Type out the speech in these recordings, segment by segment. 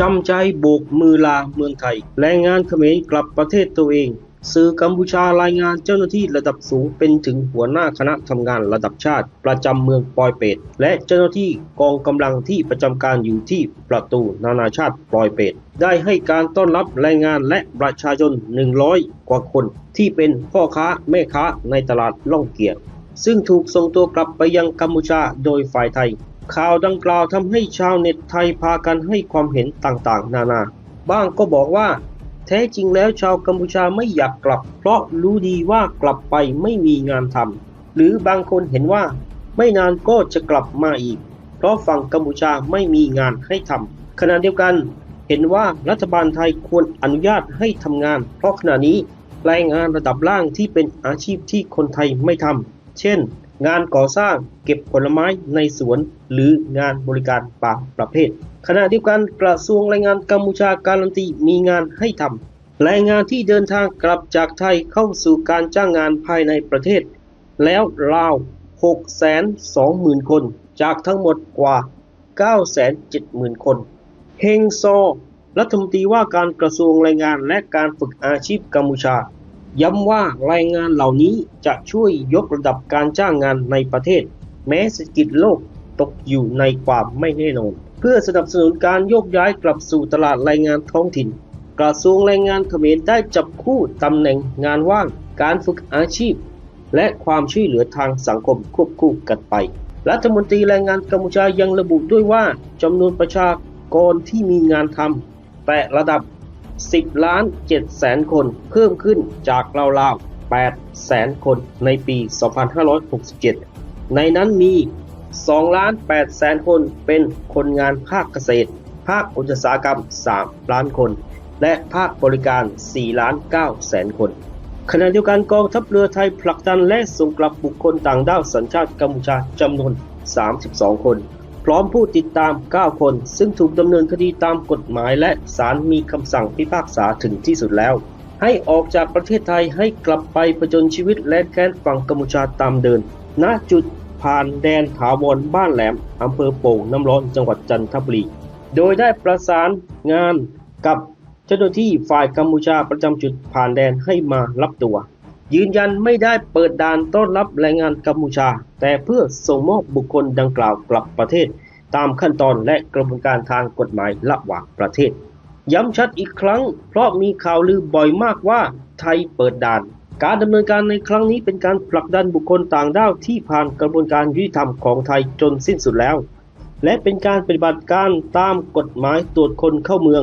จำใจโบกมือลาเมืองไทยแรงงานเขมรกลับประเทศตัวเองสื่อกัมพูชารายงานเจ้าหน้าที่ระดับสูงเป็นถึงหัวหน้าคณะทำงานระดับชาติประจำเมืองปอยเปตและเจ้าหน้าที่กองกำลังที่ประจำการอยู่ที่ประตูนานาชาติปอยเปตได้ให้การต้อนรับแรงงานและประชาชน100 กว่าคนที่เป็นพ่อค้าแม่ค้าในตลาดล่องเกียซึ่งถูกส่งตัวกลับไปยังกัมพูชาโดยฝ่ายไทยข่าวดังกล่าวทำให้ชาวเน็ตไทยพากันให้ความเห็นต่างๆนานาบ้างก็บอกว่าแท้จริงแล้วชาวกัมพูชาไม่อยากกลับเพราะรู้ดีว่ากลับไปไม่มีงานทำหรือบางคนเห็นว่าไม่นานก็จะกลับมาอีกเพราะฝั่งกัมพูชาไม่มีงานให้ทำขณะเดียวกันเห็นว่ารัฐบาลไทยควรอนุญาตให้ทำงานเพราะขณะนี้แรงงานระดับล่างที่เป็นอาชีพที่คนไทยไม่ทำเช่นงานก่อสร้างเก็บผลไม้ในสวนหรืองานบริการบางประเภทขณะเดียวกันกระทรวงแรงงานกัมพูชาการันตีมีงานให้ทำแรงงานที่เดินทางกลับจากไทยเข้าสู่การจ้างงานภายในประเทศแล้วราว 620,000 คนจากทั้งหมดกว่า 970,000 คนเฮงซอรัฐมนตรีว่าการกระทรวงแรงงานและการฝึกอาชีพกัมพูชาย้ำว่าแรงงานเหล่านี้จะช่วยยกระดับการจ้างงานในประเทศแม้เศรษฐกิจโลกตกอยู่ในความไม่แน่นอนเพื่อสนับสนุนการโยกย้ายกลับสู่ตลาดแรงงานท้องถิ่นกระทรวงแรงงานเขมรได้จับคู่ตำแหน่งงานว่างการฝึกอาชีพและความช่วยเหลือทางสังคมควบคู่กันไปรัฐมนตรีแรงงานกัมพูชายังระบุด้วยว่าจำนวนประชากรที่มีงานทำแต่ระดับ10,700,000 คนเพิ่มขึ้นจากราวๆ800,000 คนในปี 2567 ในนั้นมี 2,800,000 คนเป็นคนงานภาคเกษตรภาคอุตสาหกรรม 3 ล้านคน และภาคบริการ 4,900,000 คน ขณะเดียวกันกองทัพเรือไทยผลักดันและส่งกลับบุคคลต่างด้าวสัญชาติกัมพูชาจำนวน 32 คนพร้อมผู้ติดตาม 9 คนซึ่งถูกดำเนินคดีตามกฎหมายและศาลมีคำสั่งพิพากษาถึงที่สุดแล้วให้ออกจากประเทศไทยให้กลับไปผจญชีวิตและแค้นฝั่งกัมพูชาตามเดิมณจุดผ่านแดนถาวรบ้านแหลมอำเภอโป่งน้ำร้อนจังหวัดจันทบุรีโดยได้ประสานงานกับเจ้าหน้าที่ฝ่ายกัมพูชาประจำจุดผ่านแดนให้มารับตัวยืนยันไม่ได้เปิดด่านต้อนรับแรงงานกัมพูชาแต่เพื่อส่งมอบบุคคลดังกล่าวกลับประเทศตามขั้นตอนและกระบวนการทางกฎหมายระหว่างประเทศย้ำชัดอีกครั้งเพราะมีข่าวลือบ่อยมากว่าไทยเปิดด่านการดำเนินการในครั้งนี้เป็นการผลักดันบุคคลต่างด้าวที่ผ่านกระบวนการยุติธรรมของไทยจนสิ้นสุดแล้วและเป็นการปฏิบัติการตามกฎหมายตรวจคนเข้าเมือง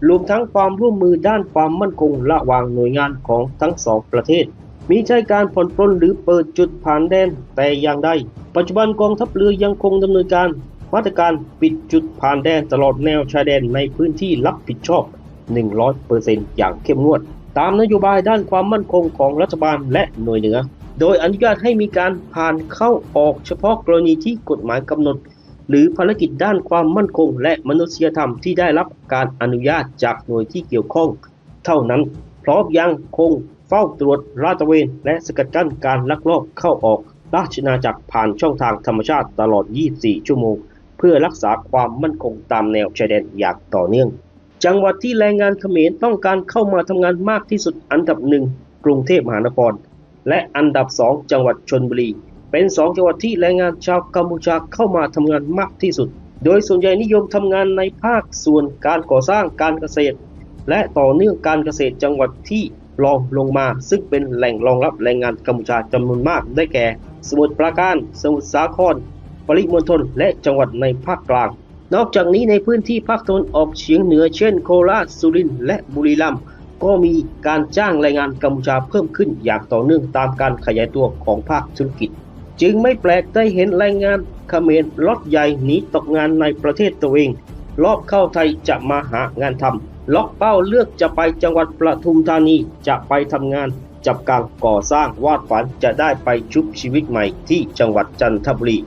รวมทั้งความร่วมมือด้านความมั่นคงระหว่างหน่วยงานของทั้งสองประเทศมิใช่การผ่อนปลนหรือเปิดจุดผ่านแดนแต่อย่างใดปัจจุบันกองทัพเรือยังคงดำเนินการมาตรการปิดจุดผ่านแดนตลอดแนวชายแดนในพื้นที่รับผิดชอบ 100% อย่างเข้มงวดตามนโยบายด้านความมั่นคงของรัฐบาลและหน่วยเหนือโดยอนุญาตให้มีการผ่านเข้าออกเฉพาะกรณีที่กฎหมายกำหนดหรือภารกิจด้านความมั่นคงและมนุษยธรรมที่ได้รับการอนุญาตจากหน่วยที่เกี่ยวข้องเท่านั้นพร้อมยังคงเฝ้าตรวจลาดตระเวนและสกัดกั้นการลักลอบเข้าออกราชอาณาจักรผ่านช่องทางธรรมชาติตลอด 24 ชั่วโมงเพื่อรักษาความมั่นคงตามแนวชายแดนอย่างต่อเนื่องจังหวัดที่แรงงานเขมรต้องการเข้ามาทำงานมากที่สุดอันดับ 1 กรุงเทพมหานครและอันดับ 2 จังหวัดชลบุรีเป็น 2 จังหวัดที่แรงงานชาวกัมพูชาเข้ามาทำงานมากที่สุดโดยส่วนใหญ่นิยมทำงานในภาคส่วนการก่อสร้างการเกษตรและต่อเนื่องการเกษตรจังหวัดที่รองลงมาซึ่งเป็นแหล่งรองรับแรงงานกัมพูชาจำนวนมากได้แก่สมุทรปราการสมุทรสาครปริมณฑลและจังหวัดในภาคกลางนอกจากนี้ในพื้นที่ภาคตะวันออกเฉียงเหนือเช่นโคราชสุรินทร์และบุรีรัมย์ก็มีการจ้างแรงงานกัมพูชาเพิ่มขึ้นอย่างต่อเนื่องตามการขยายตัวของภาคธุรกิจจึงไม่แปลกได้เห็นแรงงานเขมรล็อตใหญ่หนีตกงานในประเทศตัวเองรอบเข้าไทยจะมาหางานทำล็อกเป้าเลือกจะไปจังหวัดปทุมธานีจะไปทำงานจับกางก่อสร้างวาดฝันจะได้ไปชุบชีวิตใหม่ที่จังหวัดจันทบุรี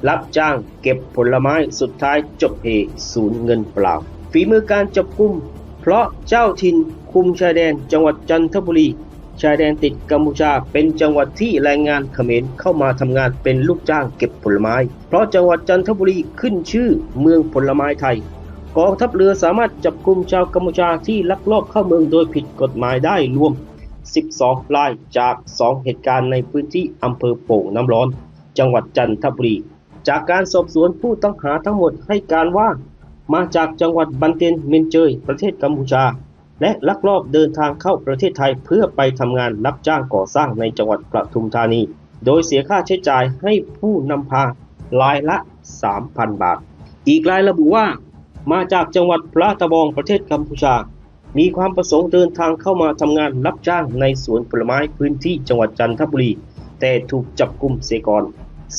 รับจ้างเก็บผลไม้สุดท้ายจบเฮสูญเงินเปล่าฝีมือการจับกุมเพราะเจ้าถิ่นคุมชายแดนจังหวัดจันทบุรีชายแดนติดกัมพูชาเป็นจังหวัดที่แรงงานเขมรเข้ามาทำงานเป็นลูกจ้างเก็บผลไม้เพราะจังหวัดจันทบุรีขึ้นชื่อเมืองผลไม้ไทย กองทัพเรือสามารถจับกุมชาวกัมพูชาที่ลักลอบเข้าเมืองโดยผิดกฎหมายได้รวม 12 รายจาก 2 เหตุการณ์ในพื้นที่อำเภอโป่งน้ำร้อนจังหวัดจันทบุรี จากการสอบสวนผู้ต้องหาทั้งหมดให้การว่ามาจากจังหวัดบันเตนเมนเจยประเทศกัมพูชาและลักลอบเดินทางเข้าประเทศไทยเพื่อไปทำงานรับจ้างก่อสร้างในจังหวัดปทุมธานีโดยเสียค่าใช้จ่ายให้ผู้นำพารายละ 3,000 บาทอีกรายระบุว่ามาจากจังหวัดพระตะบองประเทศกัมพูชามีความประสงค์เดินทางเข้ามาทำงานรับจ้างในสวนผลไม้พื้นที่จังหวัดจันทบุรีแต่ถูกจับกุมเสียก่อน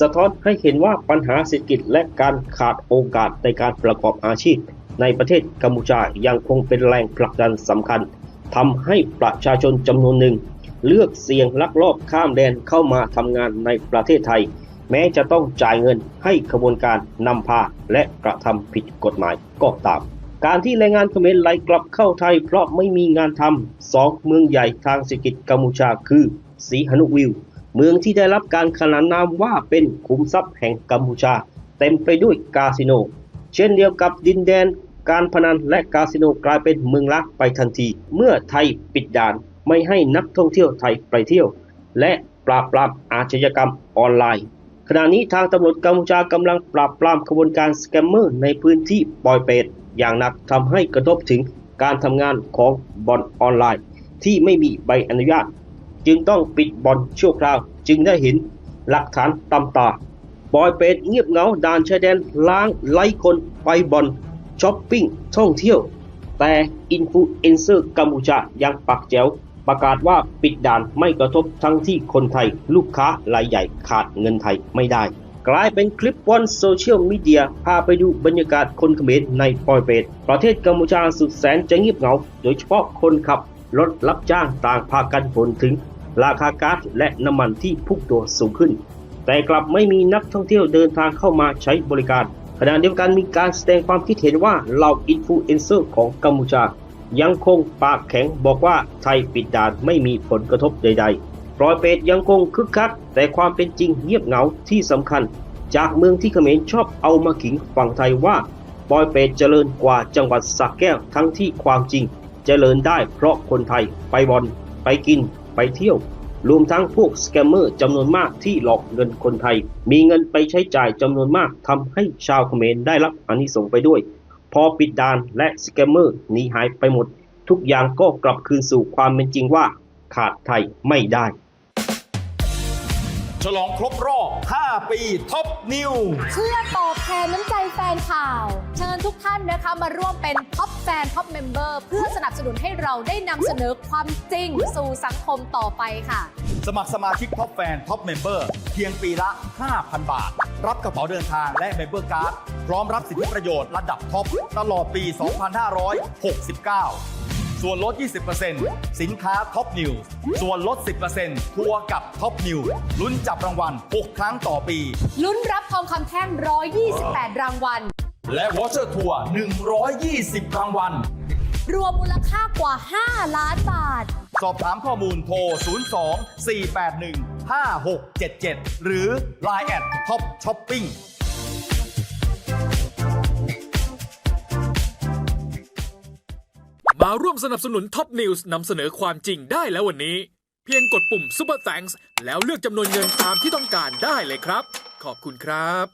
สะท้อนให้เห็นว่าปัญหาเศรษฐกิจและการขาดโอกาสในการประกอบอาชีพในประเทศกัมพูชายังคงเป็นแรงผลักดันสำคัญทำให้ประชาชนจำนวนหนึ่งเลือกเสี่ยงลักลอบข้ามแดนเข้ามาทำงานในประเทศไทยแม้จะต้องจ่ายเงินให้ขบวนการนำพาและกระทำผิดกฎหมายก็ตามการที่แรงงานเขมรไหลกลับเข้าไทยเพราะไม่มีงานทำ2 เมืองใหญ่ทางเศรษฐกิจกัมพูชาคือศรีหนุวิวเมืองที่ได้รับการขนานนามว่าเป็นขุมทรัพย์แห่งกัมพูชาเต็มไปด้วยคาสิโนเช่นเดียวกับดินแดนการพนันและคาสิโนกลายเป็นเมืองลักไปทันทีเมื่อไทยปิดด่านไม่ให้นักท่องเที่ยวไทยไปเที่ยวและปราบปรามอาชญากรรมออนไลน์ขณะนี้ทางตำรวจกัมพูชากำลังปราบปรามขบวนการสแกมเมอร์ในพื้นที่ปอยเปตอย่างหนักทำให้กระทบถึงการทำงานของบ่อนออนไลน์ที่ไม่มีใบอนุญาตจึงต้องปิดบ่อนชั่วคราวจึงได้เห็นหลักฐานตำตาปอยเปตเงียบเหงาด่านชายแดนล้างไล่คนไปบ่อนช้อปปิ้งท่องเที่ยวแต่อินฟลูเอนเซอร์กัมพูชายังปากแจ๋วประกาศว่าปิดด่านไม่กระทบทั้งที่คนไทยลูกค้ารายใหญ่ขาดเงินไทยไม่ได้กลายเป็นคลิปว่อนโซเชียลมีเดียพาไปดูบรรยากาศคนเขมรในปอยเปตประเทศกัมพูชาสุดแสนจะเงียบเหงาโดยเฉพาะคนขับรถรับจ้างต่างพากันบ่นถึงราคาก๊าซและน้ำมันที่พุ่งตัวสูงขึ้นแต่กลับไม่มีนักท่องเที่ยวเดินทางเข้ามาใช้บริการขณะเดียวกันมีการแสดงความคิดเห็นว่าเหล่าอินฟลูเอนเซอร์ของกัมพูชายังคงปากแข็งบอกว่าไทยปิดด่านไม่มีผลกระทบใดๆปอยเปตยังคงคึกคักแต่ความเป็นจริงเงียบเหงาที่สำคัญจากเมืองที่เขมรชอบเอามาขิงฝั่งไทยว่าปอยเปตเจริญกว่าจังหวัดสระแก้วทั้งที่ความจริงเจริญได้เพราะคนไทยไปบ่อนไปกินไปเที่ยวรวมทั้งพวกสแกมเมอร์จำนวนมากที่หลอกเงินคนไทยมีเงินไปใช้จ่ายจำนวนมากทำให้ชาวเขมรได้รับอานิสงส์ไปด้วยพอปิดด่านและสแกมเมอร์หนีหายไปหมดทุกอย่างก็กลับคืนสู่ความเป็นจริงว่าขาดไทยไม่ได้ฉลองครบรอบ 5 ปีท็อปนิวเพื่อตอบแทนน้ำใจแฟนข่าว เชิญทุกท่านนะคะมาร่วมเป็นท็อปแฟนท็อปเมมเบอร์เพื่อสนับสนุนให้เราได้นำเสนอความจริงสู่สังคมต่อไปค่ะสมัครสมาชิกท็อปแฟนท็อปเมมเบอร์เพียงปีละ 5,000 บาทรับกระเป๋าเดินทางและเมมเบอร์การ์ดพร้อมรับสิทธิประโยชน์ระดับท็อปตลอดปี 2569ส่วนลด 20% สินค้าท็อปนิวส่วนลด 10% ทัวร์กับท็อปนิวลุ้นจับรางวัล 6 ครั้งต่อปีลุ้นรับทองคำแท่ง128 รางวัลและวอเชอร์ทัวร์120 รางวัลรวมมูลค่ากว่า 5 ล้านบาทสอบถามข้อมูลโทร 02-481-5677 หรือ Line แอดท็อปช้อปปิ้งมาร่วมสนับสนุนท็อปนิวส์นำเสนอความจริงได้แล้ววันนี้เพียงกดปุ่ม Super Thanks แล้วเลือกจำนวนเงินตามที่ต้องการได้เลยครับขอบคุณครับ